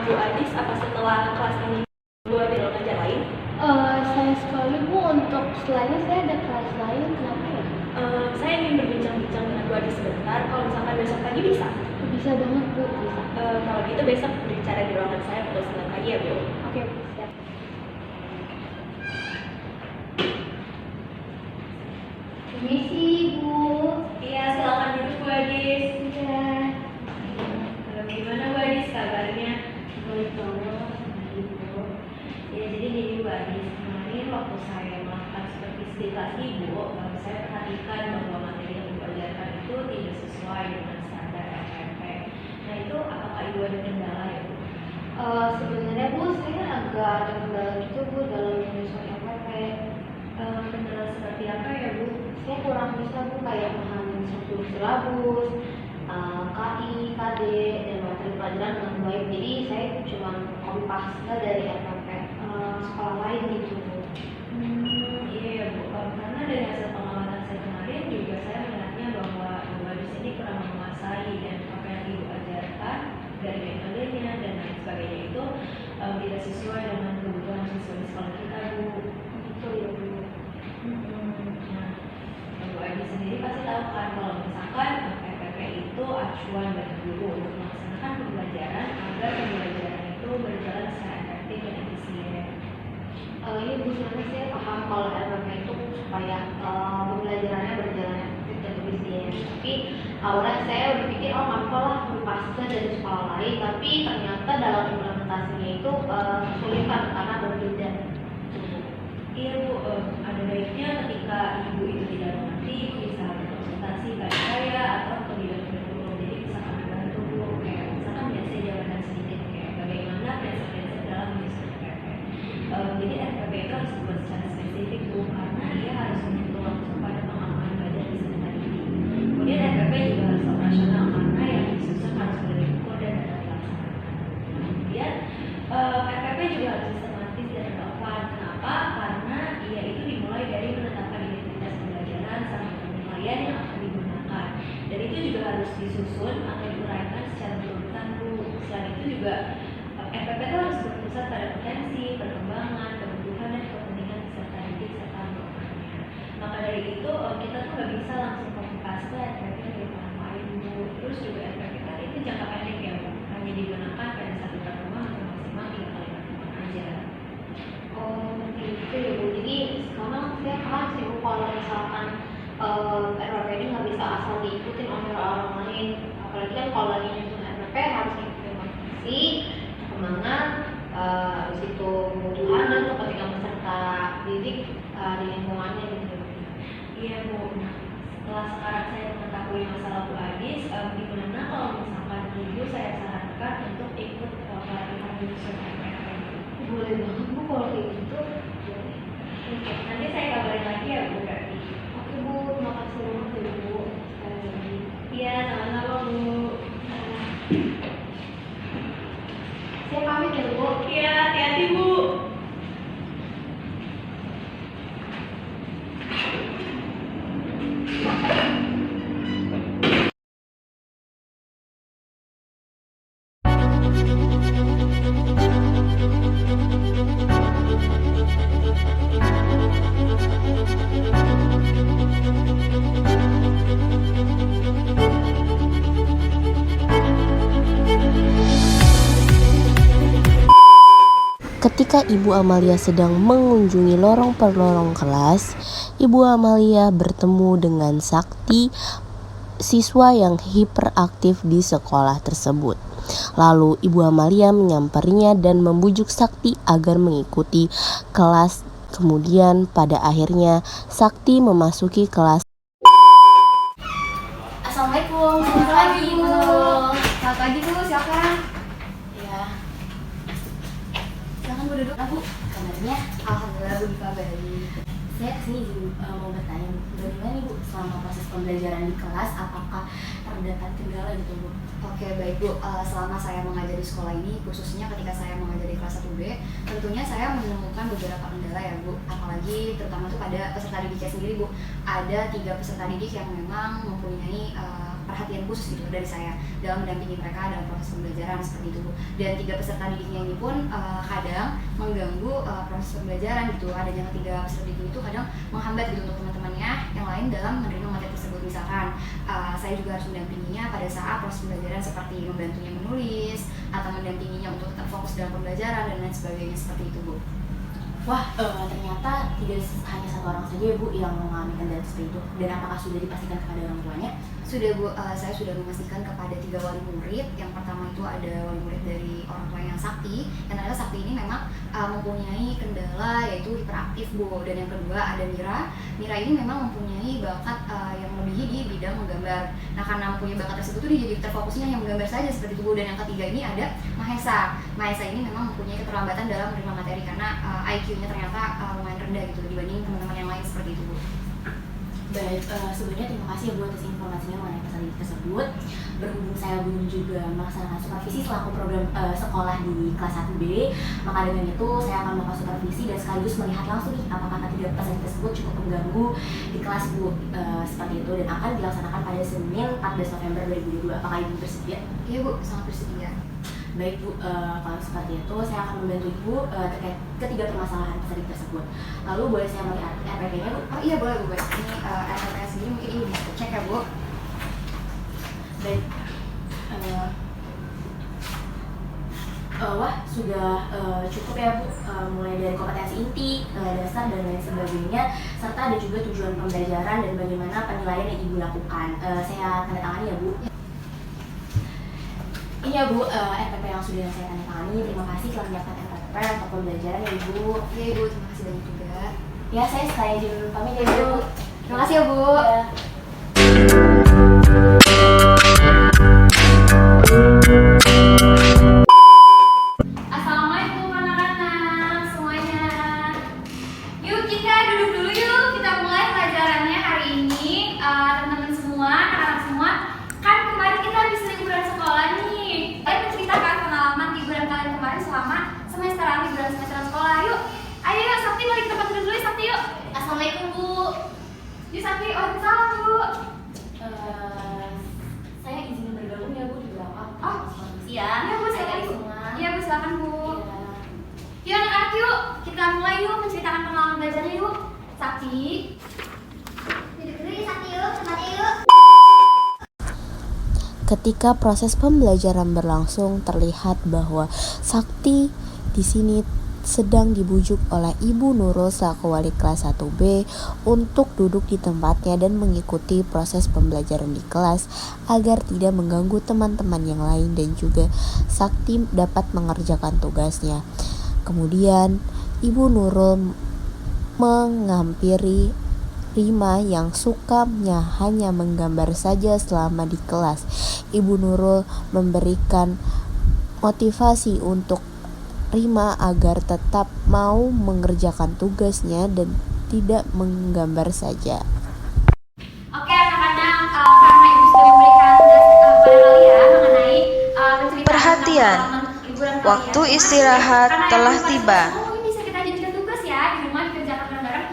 Speaker 4: Bu Adis, apa setelah kelas ini Bu ada belajar lain?
Speaker 6: Sayang sekali Bu, untuk selainnya saya ada kelas lain, kenapa ya?
Speaker 4: Saya ingin berbincang-bincang dengan Bu Adis sebentar. Kalau misalkan besok pagi bisa?
Speaker 6: Bisa banget Bu, bisa.
Speaker 4: Kalau gitu besok berbicara di ruangan saya pukul 9 pagi ya Bu.
Speaker 6: Oke Bu, siap.
Speaker 3: Permisi Bu.
Speaker 4: Iya, silakan duduk Bu Adis.
Speaker 3: Iya.
Speaker 4: Gimana Bu Adis kabarnya?
Speaker 3: Baik banget, baik Bu.
Speaker 4: Ya jadi gini Bu Adis, kemarin waktu saya melakukan supervisi di kelas Ibu, saya perhatikan bahwa materi yang Ibu ajarkan itu tidak sesuai dengan standar SMP. Nah itu apakah Ibu ada kendala ya Bu?
Speaker 3: Sebenarnya Bu, saya agak ada kendala gitu Bu dalam menyusun MPP.
Speaker 4: Kendala seperti apa ya Bu?
Speaker 3: Saya kurang bisa Bu kayak memahami struktur silabus, KI, KD, dan materi pelajaran dengan baik. Jadi saya cuma copy paste dari MPP sekolah lain gitu Bu.
Speaker 4: Iya ya Bu, karena dari hasil pengamatan saya kemarin juga saya melihatnya bahwa Ibu Adis ini kurang menguasai dan apa yang Ibu ajarkan dari metodenya dan lain sebagainya itu tidak sesuai dengan kebutuhan siswa di sekolah kita Bu.
Speaker 3: Gitu ya Bu.
Speaker 4: Nah, Bu Adis sendiri pasti tahu kan kalau misalkan PPP itu acuan bagi guru untuk melaksanakan pembelajaran agar pembelajaran itu berjalan secara efektif dan efisien.
Speaker 3: Iya Bu, sebenarnya saya paham kalau MPP itu supaya pembelajarannya berjalan efektif dan efisien. Tapi awalnya saya berpikir apalah paste dari sekolah lain, tapi ternyata dalam implementasinya itu kesulitan karena berbeda.
Speaker 4: Iya Bu, ada baiknya ketika Ibu itu tidak mengerti, Ibu bisa berkonsultasi pada saya atau ke bidang kurikulum. Jadi bisa kami bantu Bu, kayak misalkan biasa jawaban sedikit kayak bagaimana prinsip-prinsip dalam menyusun RPP. Jadi RPP itu harus dibuat secara spesifik Bu, karena dia harus menyentuh langsung pada pengalaman belajar di sekitar ini. Kemudian RPP juga harus operasional karena yang disusun harus berukur dan dapat dilaksanakan. Kemudian RPP juga harus sistematis dan relevan. Kenapa? Karena ia itu dimulai dari menetapkan identitas pembelajaran sampai penilaian yang akan digunakan. Dan itu juga harus disusun atau diuraikan secara berurutan Bu. Selain itu juga RPP itu harus berpusat pada potensi, perkembangan, kebutuhan dan kepentingan peserta didik serta programnya. Maka dari itu kita tuh nggak bisa langsung copy paste RPP dari orang lain Bu. Terus juga RPP kan itu jangka pendek ya Bu, hanya digunakan pada satu pertemuan atau maksimal 3 kali pertemuan aja.
Speaker 3: Oh gitu ya Bu. Jadi sekarang saya paham sih Bu kalau misalkan RPP ini nggak bisa asal diikutin oleh orang lain. Apalagi kan kalau lagi nyusun RPP harus implementasi, perkembangan, habis itu kebutuhan dan kepentingan peserta didik di lingkungannya gitu.
Speaker 4: Iya Bu, nah, setelah sekarang saya mengetahui masalah Bu Adis, gimana kalau misalkan Ibu saya sarankan untuk ikut pelatihan menyusun RPP?
Speaker 3: Boleh banget Bu kalau kayak gitu.
Speaker 4: Oke, nanti saya kabarin lagi ya Bu berarti.
Speaker 3: Oke Bu, terima kasih banget ya Bu. Sekali lagi.
Speaker 4: Iya, sama-sama Bu.
Speaker 3: Saya pamit ya Bu.
Speaker 4: Iya, hati-hati Bu.
Speaker 7: Ketika Ibu Amalia sedang mengunjungi lorong per lorong kelas, Ibu Amalia bertemu dengan Sakti, siswa yang hiperaktif di sekolah tersebut. Lalu Ibu Amalia menyamparinya dan membujuk Sakti agar mengikuti kelas. Kemudian pada akhirnya Sakti memasuki kelas.
Speaker 3: Assalamualaikum, selamat pagi Bu.
Speaker 6: Selamat pagi Bu, silakan.
Speaker 3: Ya. Silakan Bu duduk. Bu, kabarnya?
Speaker 1: Alhamdulillah Bu dikabari.
Speaker 3: Saya kesini izin mau bertanya, bagaimana nih Bu selama proses pembelajaran di kelas, apakah terdapat kendala gitu Bu?
Speaker 1: Oke baik Bu, selama saya mengajar di sekolah ini, khususnya ketika saya mengajar di kelas 1B, tentunya saya menemukan beberapa kendala ya Bu. Apalagi terutama tuh pada peserta didiknya sendiri Bu. Ada 3 peserta didik yang memang mempunyai perhatian khusus gitu dari saya dalam mendampingi mereka dalam proses pembelajaran seperti itu Bu. Dan 3 peserta didiknya ini pun kadang mengganggu proses pembelajaran gitu. Adanya ketiga peserta didik itu kadang menghambat gitu untuk teman-temannya yang lain dalam menerima materi tersebut. Misalkan saya juga harus mendampinginya pada saat proses pembelajaran seperti membantunya menulis atau mendampinginya untuk tetap fokus dalam pembelajaran dan lain sebagainya seperti itu Bu.
Speaker 3: Wah, ternyata tidak hanya satu orang saja ya Bu yang mengalami kendala seperti itu. Dan apakah sudah dipastikan kepada orang tuanya?
Speaker 1: Sudah Bu, saya sudah memastikan kepada 3 wali murid. Yang pertama itu ada wali murid dari orang tua yang Sakti. Yang ternyata Sakti ini memang mempunyai kendala yaitu hiperaktif Bu. Dan yang kedua ada Mira. Mira ini memang mempunyai bakat yang melebihi di bidang menggambar. Nah karena mempunyai bakat tersebut tuh dia jadi terfokusnya yang menggambar saja seperti itu Bu. Dan yang ketiga ini ada Mahesa. Mahesa ini memang mempunyai keterlambatan dalam menerima materi karena IQ-nya ternyata lumayan rendah gitu dibanding teman-teman yang lain seperti itu Bu.
Speaker 3: Baik, sebelumnya terima kasih ya Bu atas informasinya mengenai peserta didik tersebut. Berhubung saya belum juga melaksanakan supervisi selaku program sekolah di kelas 1B, maka dengan itu saya akan melakukan supervisi dan sekaligus melihat langsung nih apakah ketiga peserta didik tersebut cukup mengganggu di kelas Bu, seperti itu, dan akan dilaksanakan pada Senin 14 November 2022. Apakah Ibu bersedia?
Speaker 1: Iya Bu, sangat bersedia.
Speaker 3: Baik Bu, kalau seperti itu saya akan membantu Ibu terkait ketiga permasalahan peserta didik tersebut. Lalu boleh saya melihat RPP-nya Bu?
Speaker 1: Oh iya boleh Bu, baik. Ini RPP sendiri mungkin Ibu bisa cek ya Bu.
Speaker 3: Baik. Wah, sudah cukup ya Bu, mulai dari kompetensi inti, dasar dan lain sebagainya, serta ada juga tujuan pembelajaran dan bagaimana penilaian yang Ibu lakukan. Saya tanda tangani ya Bu. Ini ya Bu, RPP yang sudah saya tanda tangani. Terima kasih telah menyiapkan RPP untuk pembelajaran ya Ibu.
Speaker 1: Iya Ibu, terima kasih banyak juga.
Speaker 3: Ya, saya sekalian izin pamit ya Bu.
Speaker 1: Terima kasih ya Bu.
Speaker 3: Ya.
Speaker 6: Assalamualaikum anak-anak semuanya. Yuk kita duduk dulu yuk. Kita mulai pelajarannya hari ini. Teman-teman semua, anak-anak semua, kan kemarin kita habis liburan sekolah nih. Saya menceritakan pengalaman liburan kalian kemarin selama liburan semester sekolah. Yuk, ayo yuk Sakti balik ke tempat duduk dulu Sakti yuk.
Speaker 3: Assalamualaikum Bu.
Speaker 6: Yuk Sakti, waalaikumsalam Bu.
Speaker 3: Saya izin bergabung ya Bu di belakang.
Speaker 6: Oh,
Speaker 3: iya.
Speaker 6: Iya Bu, silakan Bu. Iya Bu, silakan Bu.
Speaker 3: Iya.
Speaker 6: Yuk anak-anak yuk, kita mulai yuk menceritakan pengalaman belajarnya yuk. Sakti. Duduk dulu ya Sakti yuk, tempatnya yuk.
Speaker 7: Ketika proses pembelajaran berlangsung, terlihat bahwa Sakti di sini sedang dibujuk oleh Ibu Nurul selaku wali kelas 1B untuk duduk di tempatnya dan mengikuti proses pembelajaran di kelas agar tidak mengganggu teman-teman yang lain dan juga Sakti dapat mengerjakan tugasnya. Kemudian Ibu Nurul menghampiri Rima yang sukanya hanya menggambar saja selama di kelas. Ibu Nurul memberikan motivasi untuk Rima agar tetap mau mengerjakan tugasnya dan tidak menggambar saja.
Speaker 6: Oke anak-anak, karena Ibu sudah memberikan tugas kepada kalian mengenai menceritakan
Speaker 8: Perhatian,
Speaker 6: tentang pengalaman liburan
Speaker 8: waktu
Speaker 6: kalian.
Speaker 8: istirahat
Speaker 6: Karena
Speaker 8: telah
Speaker 6: yang
Speaker 8: tiba.
Speaker 6: ini bisa kita jadikan tugas ya, di rumah dikerjakan bareng-bareng.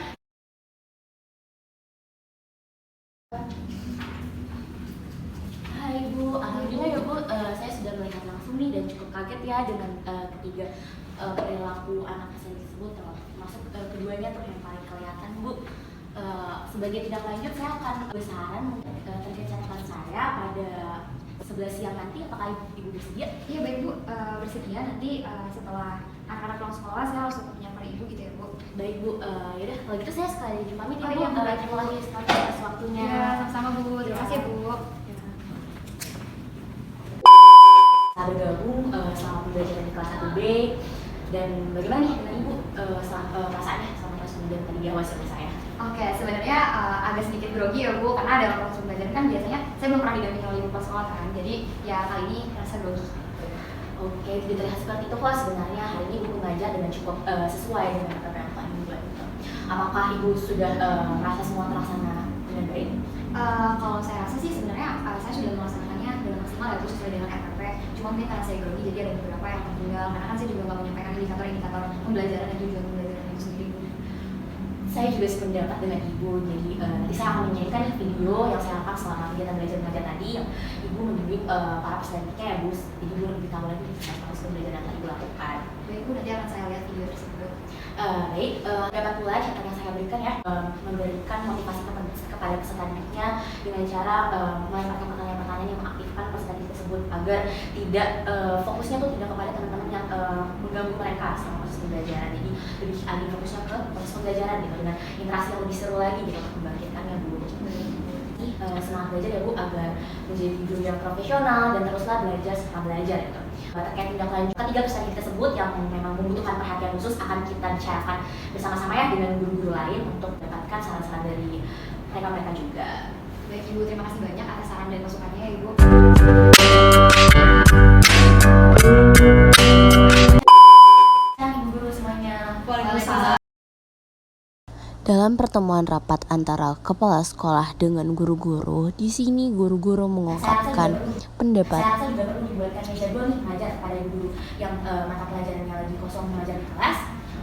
Speaker 3: Hai Bu, alhamdulillah ya Bu, saya sudah melihat langsung nih dan cukup kaget ya dengan ketiga perilaku anak saya tersebut, termasuk keduanya tuh yang paling kelihatan Bu. Sebagai tindak lanjut saya akan bersaran terkait catatan saya pada
Speaker 1: 11 siang nanti, apakah Ibu bersedia?
Speaker 3: Iya baik Bu, bersedia nanti setelah anak-anak pulang sekolah saya langsung menyapa Ibu gitu ya Bu.
Speaker 1: Baik Bu, yaudah kalau gitu saya sekali lagi pamit ya
Speaker 3: Oh,
Speaker 1: Bu.
Speaker 3: iya, Bu.
Speaker 1: Terima kasih sekali atas waktunya.
Speaker 3: Ya sama-sama Bu, terima kasih Bu.
Speaker 1: Kita bergabung selama pembelajaran di kelas 1B, dan bagaimana nih dengan Ibu perasaannya selama kelas pembelajaran tadi di awal sama saya?
Speaker 3: Oke, sebenarnya agak sedikit grogi ya Bu, karena dalam proses pembelajaran kan biasanya saya belum pernah didampingi oleh Ibu pas sekolah kan, jadi ya kali ini rasa grogi.
Speaker 1: Oke, tidak terlihat seperti itu kok. Sebenarnya hari ini Ibu mengajar dengan cukup sesuai dengan apa yang telah Ibu buat. Apakah Ibu sudah merasa semua terlaksana dengan baik?
Speaker 3: Kalau saya rasa sih sebenarnya saya sudah melaksanakannya dengan maksimal ya Bu, sesuai dengan RPP. Cuma mungkin karena saya grogi jadi ada beberapa yang tertinggal, karena kan saya juga nggak menyampaikan indikator-indikator pembelajaran dan tujuan pembelajaran itu sendiri Bu.
Speaker 1: Saya juga sependapat dengan Ibu, jadi nanti saya akan menyanyikan video yang saya lakukan selama kegiatan belajar mengajar tadi, yang Ibu membimbing para peserta didiknya ya Bu, jadi Ibu lebih tahu lagi tentang proses pembelajaran yang telah Ibu lakukan.
Speaker 3: Baik Bu, nanti akan saya lihat video tersebut.
Speaker 1: Baik, dapat pula catatan yang saya berikan ya, memberikan motivasi kepada peserta didiknya dengan cara melemparkan pertanyaan-pertanyaan yang mengaktifkan peserta didik tersebut agar tidak fokusnya tuh tidak kepada teman-teman yang mengganggu mereka selama proses pembelajaran, jadi lebih alih fokusnya ke proses pembelajaran gitu, dengan interaksi yang lebih seru lagi gitu untuk membangkitkannya Bu. Semangat belajar ya Bu, agar menjadi guru yang profesional dan teruslah belajar serta belajar gitu. Terkait tindak lanjut ketiga peserta didik tersebut yang memang membutuhkan perhatian khusus akan kita bicarakan bersama-sama ya dengan guru-guru lain untuk mendapatkan saran-saran dari mereka juga.
Speaker 3: Baik Ibu, terima kasih banyak atas saran dan masukannya ya Ibu.
Speaker 1: Ibu guru semuanya.
Speaker 4: Waalaikumsalam.
Speaker 7: Dalam pertemuan rapat antara kepala sekolah dengan guru-guru, di sini guru-guru mengungkapkan pendapat.
Speaker 1: Saya rasa juga perlu dibuatkan meja dua nih mengajar kepada guru yang mata pelajarannya lagi kosong mengajar di kelas.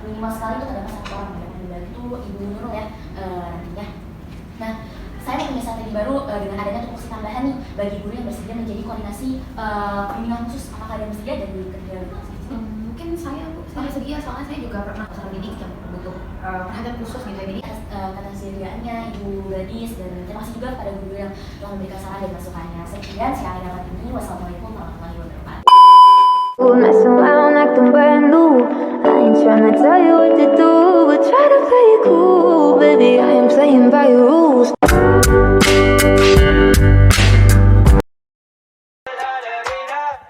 Speaker 1: Minimal sekali itu terdapat satu orang yang membantu Ibu Nurul ya nantinya. Nah, saya punya strategi baru dengan adanya tupoksi tambahan nih bagi guru yang bersedia menjadi koordinasi pembinaan khusus. Apakah ada yang bersedia dari ketiga kelas di sini?
Speaker 3: Mungkin saya Bu, saya bersedia soalnya saya juga pernah peserta didik yang butuh perhatian khusus gitu ya. Jadi
Speaker 1: ketersediaannya Ibu Gadis, dan terima kasih juga kepada guru yang telah memberikan saran dan masukannya. Sekian saya dapat ini. Wassalamualaikum warahmatullahi wabarakatuh.
Speaker 8: Mess around like I'm brand new. I ain't tryna tell you what to do, but try to play it cool, baby. I ain't playing by your rules.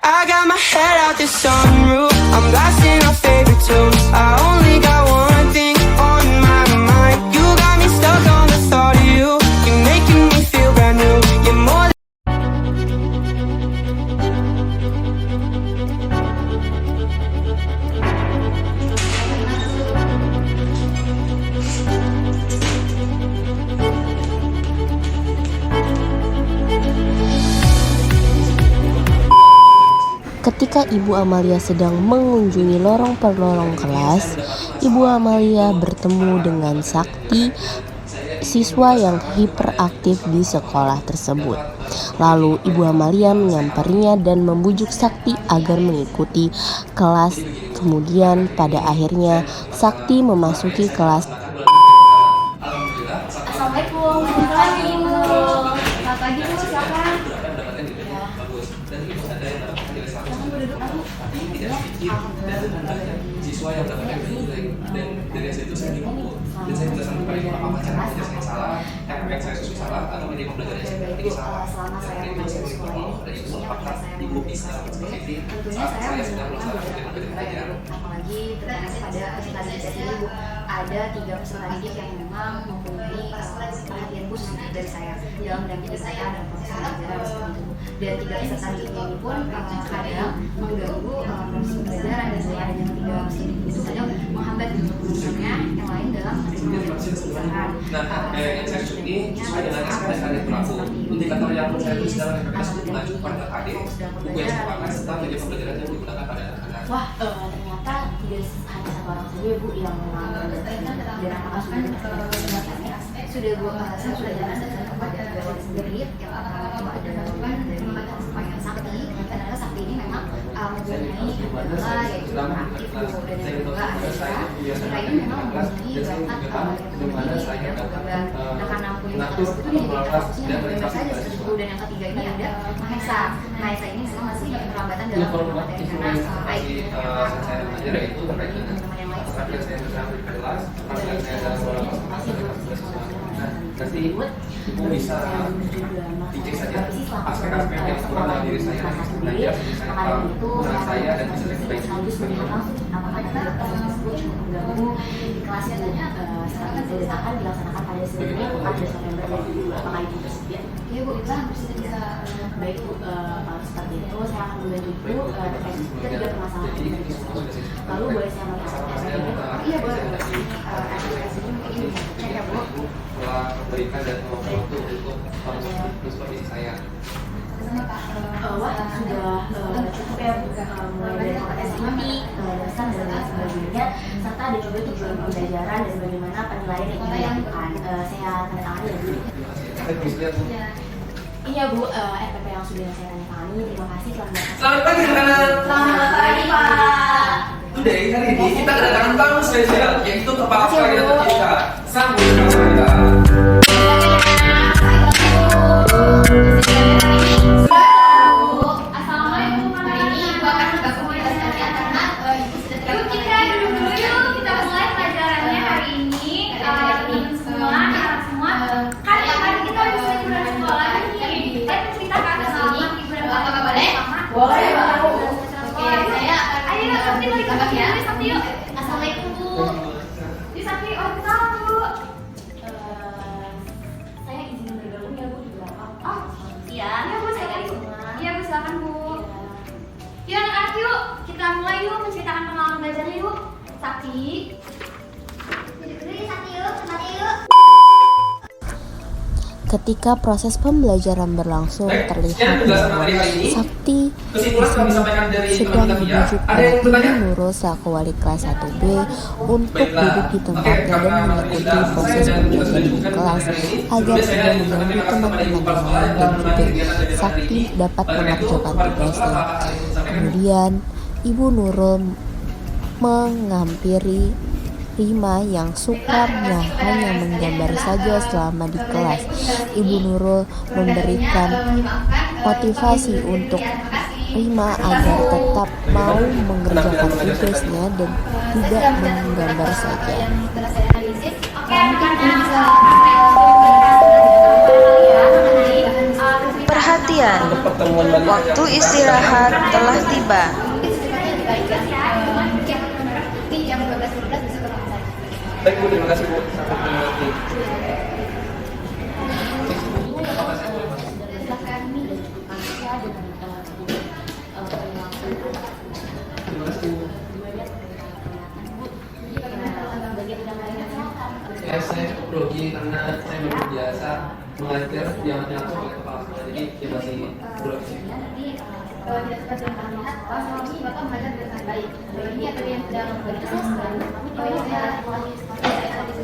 Speaker 9: I got my head out the sunroof. I'm blasting our favorite tunes. I only got one thing on my mind. You got me stuck on the thought of you. You're making me feel brand new. You're more.
Speaker 7: Ketika Ibu Amalia sedang mengunjungi lorong per lorong kelas, Ibu Amalia bertemu dengan Sakti, siswa yang hiperaktif di sekolah tersebut. Lalu Ibu Amalia menyamparinya dan membujuk Sakti agar mengikuti kelas. Kemudian pada akhirnya Sakti memasuki kelas.
Speaker 1: Assalamualaikum. Selamat pagi Bu.
Speaker 3: Selamat pagi Bu, silakan.
Speaker 2: Siswa yang mendapatkan dan dari hasil itu saya bingung dan saya menjelaskan kepada ibu apakah cara belajar saya salah, yang saya susun salah atau media pembelajaran saya ini salah.
Speaker 1: Selama saya mengajar di sekolah ini,
Speaker 2: Dan itu apakah ibu bisa seperti ini?
Speaker 1: tentunya saya
Speaker 2: sedang
Speaker 1: melakukan
Speaker 2: melaksanakan
Speaker 1: beberapa
Speaker 2: pembelajaran.
Speaker 1: apalagi terkait pada peserta didik ini Bu, ada 3 peserta didik yang memang mempunyai perhatian khusus dari saya dalam mendampingi saya dalam proses pembelajaran seperti itu Bu. Dan 3 peserta didik ini pun kadang mengganggu proses pembelajaran, dan saya adanya 3 peserta didik itu kadang menghambat guru-gurunya yang lain dalam pembelajaran.
Speaker 2: Nah, yang saya susun ini sesuai dengan SK dan KD berlaku. Indikator yang saya tulis dalam RPS itu mengacu pada KD, buku yang sepakat serta media pembelajaran yang digunakan pada anak-anak.
Speaker 1: Wah, ternyata tidak hanya satu orang saja Bu yang mengalami dan apakah sudah Bu, saya sudah jelaskan kepada saya sendiri yang
Speaker 3: pengembangan sakti. Ternyata sakti ini memang mempunyai kendala yaitu aktif dan yang kedua adalah mereka ini memang mempunyai bakat yang tersembunyi atau gambar. Nah karena mempunyai bakat itu dia jadi fokusnya gambar saja seperti. Dan yang ketiga ini ada Mahesa. Mahesa ini memang masih keterlambatan dalam materi karena IT
Speaker 2: itu terkait dengan yang saya bersama di kelas, saya dalam nanti ibu bisa dicek saja aspek-aspek yang kurang dari diri saya, belajar kurang saya dan bisa diperbaiki.
Speaker 3: Apakah tersebut cukup mengganggu di kelasnya tanya sekarang akan dilaksanakan pada 9 November 2022. Apakah itu bersedia? Iya Bu, itu bisa baik Bu. Kalau seperti itu saya akan membantu Ibu terkait ketiga permasalahan yang tadi tersebut. Lalu boleh saya melihat iya boleh ini aplikasinya mungkin ini cek ya Bu.
Speaker 2: Telah memberikan dan waktu untuk supervisi saya.
Speaker 3: Wah sudah cukup ya Bu, mulai dari kompetensi dasar dan lain sebagainya, serta ada juga tujuan pembelajaran dan bagaimana penilaian yang dilakukan. Saya tanda tangani ya Bu. Iya Bu, RPP yang sudah saya tanda tangani. Terima kasih telah menonton.
Speaker 2: Selamat pagi anak-anak.
Speaker 3: Selamat pagi Pak.
Speaker 2: Today hari ini kita kedatangan tamu spesial yaitu kepala sekolah kita tercinta. Sambut bersama kita.
Speaker 3: Assalamualaikum. Hari ini Ibu akan bergabung dengan kalian karena Ibu sudah
Speaker 10: Yuk kita duduk dulu yuk, kita mulai pelajarannya hari ini. Teman-teman semua, kan kemarin kita habis liburan sekolah nih. Kita ceritakan pengalaman liburan apa boleh?
Speaker 3: boleh tahu.
Speaker 10: Oke, saya ayo Sakti balik ke ya. Sakti yuk. Assalamualaikum Bu. Di Sakti, oh tahu.
Speaker 3: Saya izin bergabung ya Bu di belakang.
Speaker 10: Oh, iya. Iya Bu, silakan Bu. Iya Bu, silakan Bu. Yuk anak-anak yuk, kita mulai yuk menceritakan pengalaman belajarnya yuk. Sakti. Duduk dulu ya Sakti yuk, tempatnya yuk.
Speaker 7: Ketika proses pembelajaran berlangsung, terlihat bahwa Sakti di sini sedang dibujuk oleh Ibu Nurul selaku wali kelas 1B untuk duduk di tempatnya dan mengikuti proses pembelajaran di kelas agar tidak mengganggu teman-teman yang lain dan juga Sakti dapat mengerjakan tugasnya. Kemudian Ibu Nurul menghampiri Rima yang sukanya hanya menggambar saja selama di kelas. Ibu Nurul memberikan motivasi untuk Rima agar tetap mau mengerjakan tugasnya dan tidak menggambar saja.
Speaker 11: Perhatian, waktu istirahat telah tiba.
Speaker 2: Baik Bu, terima kasih Bu. Sampai ketemu lagi. Terima kasih Bu. Saya grogi karena saya belum biasa mengajar yang langsung oleh kepala sekolah, jadi dia masih grogi.
Speaker 3: Tidak seperti yang kami lihat, selama ini Bapak mengajar dengan baik. Ini ada yang sedang berkesan, ini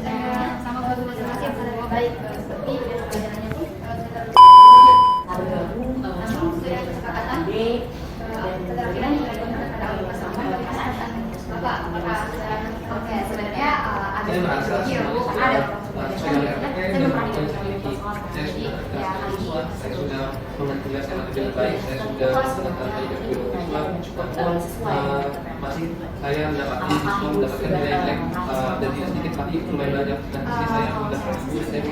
Speaker 3: saya sama guru masing-masing yang sedang baik. Seperti pelajarannya itu lalu gabung sudah kesepakatan dan kira-kira bersama Bapak apakah oke sebenarnya ada strategi ya Bu, karena ada
Speaker 2: saya sudah mengerti saya lebih baik, saya sudah masih saya mendapatkan siswa mendapatkan nilai jelek dan tidak sedikit tapi lumayan banyak dan pasti saya mendapatkan guru saya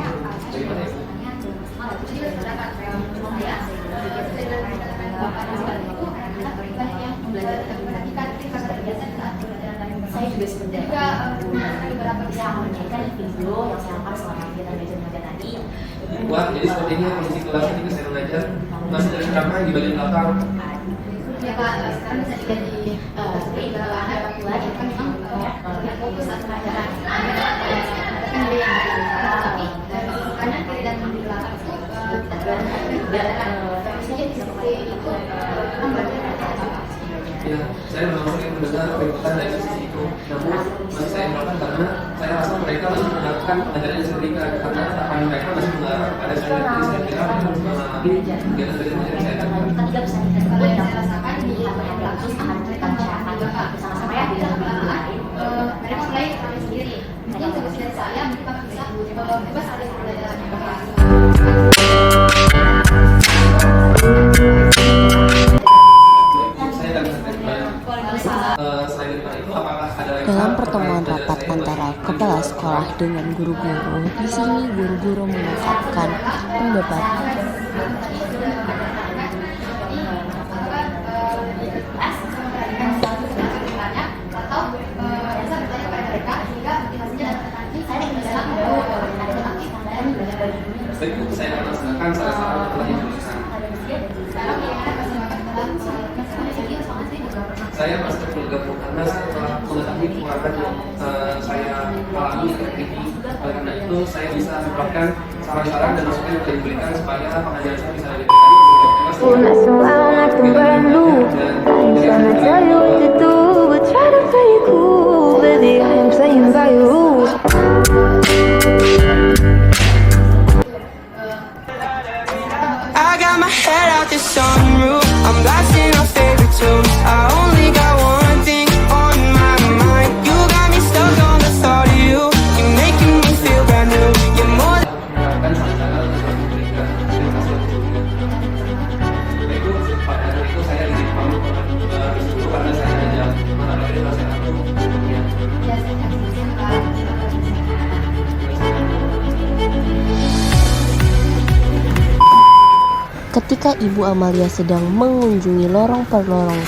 Speaker 2: bagaimana ya Bu?
Speaker 3: Saya juga sebenarnya beberapa bisa menyampaikan video yang saya lakukan selama kegiatan belajar tadi.
Speaker 2: Wah, jadi seperti ini kondisi kelas ini saya mengajar masih dari ramai di bagian belakang.
Speaker 3: Ya Pak, sekarang bisa dilihat di seperti beberapa anak pula yang memang tidak fokus saat pelajaran. Kan ada yang tapi kanan kiri dan di belakang itu tidak ada. Misalnya di seperti itu kan belajar.
Speaker 2: Ya, saya memang sering mendengar keributan dari sisi itu. Namun masih saya melakukan karena saya rasa mereka masih melakukan pengajaran yang diberikan karena harapan mereka masih mengarah kepada saya. Jadi saya kira mengalami kegiatan-kegiatan yang saya lakukan.
Speaker 3: Kita tidak bisa kalau yang saya rasakan di apa yang bagus akan kita bicarakan bersama-sama ya di dalam lain.
Speaker 6: Mereka mulai kami sendiri. Mungkin tugas dari saya mungkin Bapak bisa bebas ada pembelajaran yang bagus.
Speaker 7: Dalam pertemuan rapat antara kepala sekolah dengan guru-guru, di sini guru-guru mengungkapkan pendapat.
Speaker 2: Saya akan melaksanakan saran-saran yang telah diberikan. Saya masih bergabung karena setelah mengetahui kekurangan yang saya alami ini, oleh karena itu saya bisa menerapkan saran-saran dan masukan yang telah diberikan supaya pengajaran saya bisa lebih baik.
Speaker 8: We're messing around like I'm brand new. I ain't tryna tell you what to do, but try to play it cool, baby. I am playing by your rules.
Speaker 9: I got my head out the sunroof. I'm blasting our favorite tunes. I only got one thing on my mind. You got me stuck on the thought of you. You're making me feel brand new. You're more
Speaker 2: Menerapkan saran-saran yang telah diberikan. Terima kasih. Pada hari itu saya izin pamit disitu karena saya hanya menghadapi nasihat itu.
Speaker 7: Ketika Ibu Amalia sedang mengunjungi lorong per lorong